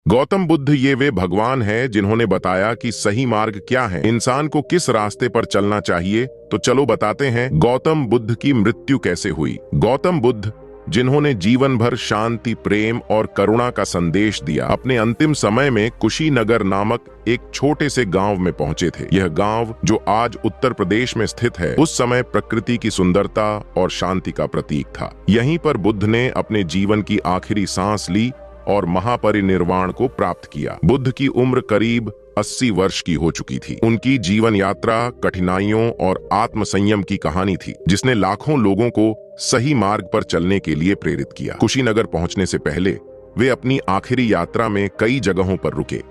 गौतम बुद्ध ये वे भगवान हैं जिन्होंने बताया कि सही मार्ग क्या है, इंसान को किस रास्ते पर चलना चाहिए। तो चलो बताते हैं गौतम बुद्ध की मृत्यु कैसे हुई। गौतम बुद्ध, जिन्होंने जीवन भर शांति, प्रेम और करुणा का संदेश दिया, अपने अंतिम समय में कुशीनगर नामक एक छोटे से गांव में पहुंचे थे। यह गांव, जो आज उत्तर प्रदेश में स्थित है, उस समय प्रकृति की सुंदरता और शांति का प्रतीक था। यहीं पर बुद्ध ने अपने जीवन की आखिरी सांस ली और महापरिनिर्वाण को प्राप्त किया। बुद्ध की उम्र करीब 80 वर्ष की हो चुकी थी। उनकी जीवन यात्रा कठिनाइयों और आत्मसंयम की कहानी थी, जिसने लाखों लोगों को सही मार्ग पर चलने के लिए प्रेरित किया। कुशीनगर पहुंचने से पहले वे अपनी आखिरी यात्रा में कई जगहों पर रुके,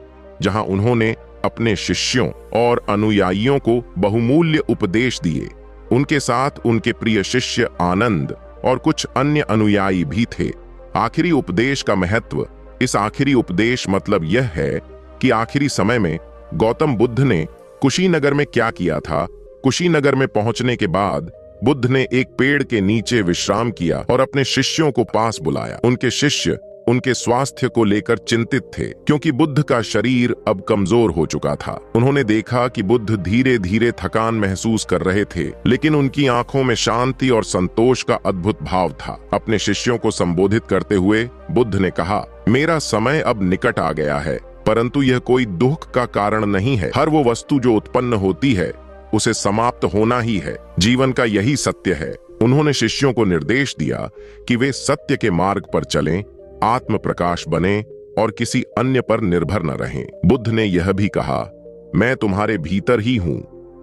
जहां उन्होंने अपने शिष्यों और अनुयायियों को बहुमूल्य उपदेश दिए। उनके साथ उनके प्रिय शिष्य आनंद और कुछ अन्य अनुयायी भी थे। आखिरी उपदेश का महत्व। इस आखिरी उपदेश मतलब यह है कि आखिरी समय में गौतम बुद्ध ने कुशीनगर में क्या किया था। कुशीनगर में पहुंचने के बाद बुद्ध ने एक पेड़ के नीचे विश्राम किया और अपने शिष्यों को पास बुलाया। उनके शिष्य उनके स्वास्थ्य को लेकर चिंतित थे, क्योंकि बुद्ध का शरीर अब कमजोर हो चुका था। उन्होंने देखा कि बुद्ध धीरे धीरे थकान महसूस कर रहे थे, लेकिन उनकी आंखों में शांति और संतोष का अद्भुत भाव था। अपने शिष्यों को संबोधित करते हुए बुद्ध ने कहा, मेरा समय अब निकट आ गया है, परंतु यह कोई दुख का कारण नहीं है। हर वो वस्तु जो उत्पन्न होती है, उसे समाप्त होना ही है। जीवन का यही सत्य है। उन्होंने शिष्यों को निर्देश दिया कि वे सत्य के मार्ग पर चलें, आत्म प्रकाश बने और किसी अन्य पर निर्भर न रहें। बुद्ध ने यह भी कहा, मैं तुम्हारे भीतर ही हूं।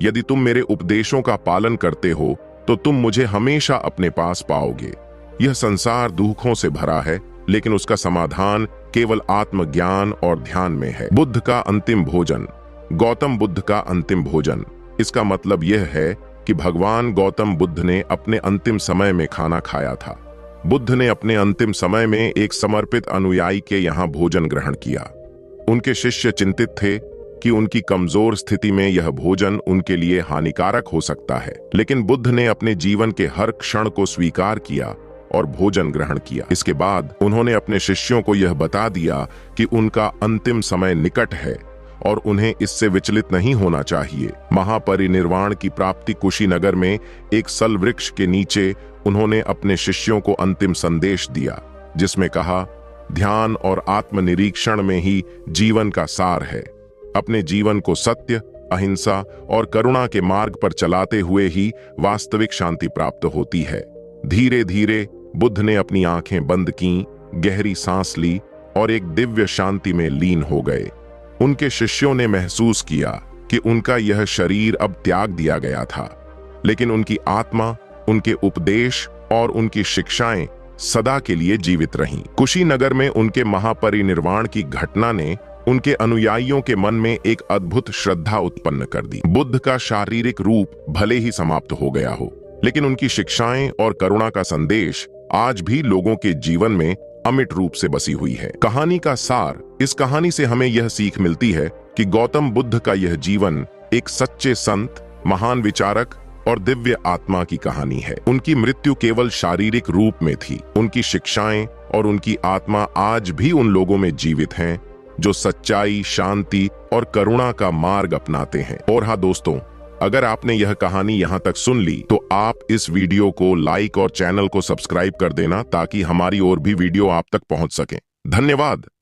यदि तुम मेरे उपदेशों का पालन करते हो तो तुम मुझे हमेशा अपने पास पाओगे। यह संसार दुखों से भरा है, लेकिन उसका समाधान केवल आत्मज्ञान और ध्यान में है। बुद्ध का अंतिम भोजन। गौतम बुद्ध का अंतिम भोजन। इसका मतलब यह है कि भगवान गौतम बुद्ध ने अपने अंतिम समय में खाना खाया था। बुद्ध ने अपने अंतिम समय में एक समर्पित अनुयायी के यहाँ भोजन ग्रहण किया। उनके शिष्य चिंतित थे कि उनकी कमजोर स्थिति में यह भोजन उनके लिए हानिकारक हो सकता है, लेकिन बुद्ध ने अपने जीवन के हर क्षण को स्वीकार किया और भोजन ग्रहण किया। इसके बाद उन्होंने अपने शिष्यों को यह बता दिया कि उनका अंतिम समय निकट है और उन्हें इससे विचलित नहीं होना चाहिए। महापरिनिर्वाण की प्राप्ति कुशीनगर में एक सल वृक्ष के नीचे उन्होंने अपने शिष्यों को अंतिम संदेश दिया, जिसमें कहा, ध्यान और आत्मनिरीक्षण में ही जीवन का सार है। अपने जीवन को सत्य, अहिंसा और करुणा के मार्ग पर चलाते हुए ही वास्तविक शांति प्राप्त होती है। धीरे धीरे बुद्ध ने अपनी आंखें बंद कीं, गहरी सांस ली और एक दिव्य शांति में लीन हो गए। उनके शिष्यों ने महसूस किया कि उनका यह शरीर अब त्याग दिया गया था, लेकिन उनकी आत्मा, उनके उपदेश और उनकी शिक्षाएं सदा के लिए जीवित रहीं। कुशीनगर में उनके महापरिनिर्वाण की घटना ने उनके अनुयायियों के मन में एक अद्भुत श्रद्धा उत्पन्न कर दी। बुद्ध का शारीरिक रूप भले ही समाप्त हो गया हो, लेकिन उनकी शिक्षाएं और करुणा का संदेश आज भी लोगों के जीवन में अमिट रूप से बसी हुई है। कहानी का सार। इस कहानी से हमें यह सीख मिलती है कि गौतम बुद्ध का यह जीवन एक सच्चे संत, महान विचारक और दिव्य आत्मा की कहानी है। उनकी मृत्यु केवल शारीरिक रूप में थी। उनकी शिक्षाएं और उनकी आत्मा आज भी उन लोगों में जीवित हैं जो सच्चाई, शांति और करुणा का मार्ग अपनाते हैं। और हाँ दोस्तों, अगर आपने यह कहानी यहाँ तक सुन ली तो आप इस वीडियो को लाइक और चैनल को सब्सक्राइब कर देना, ताकि हमारी और भी वीडियो आप तक पहुँच सके। धन्यवाद।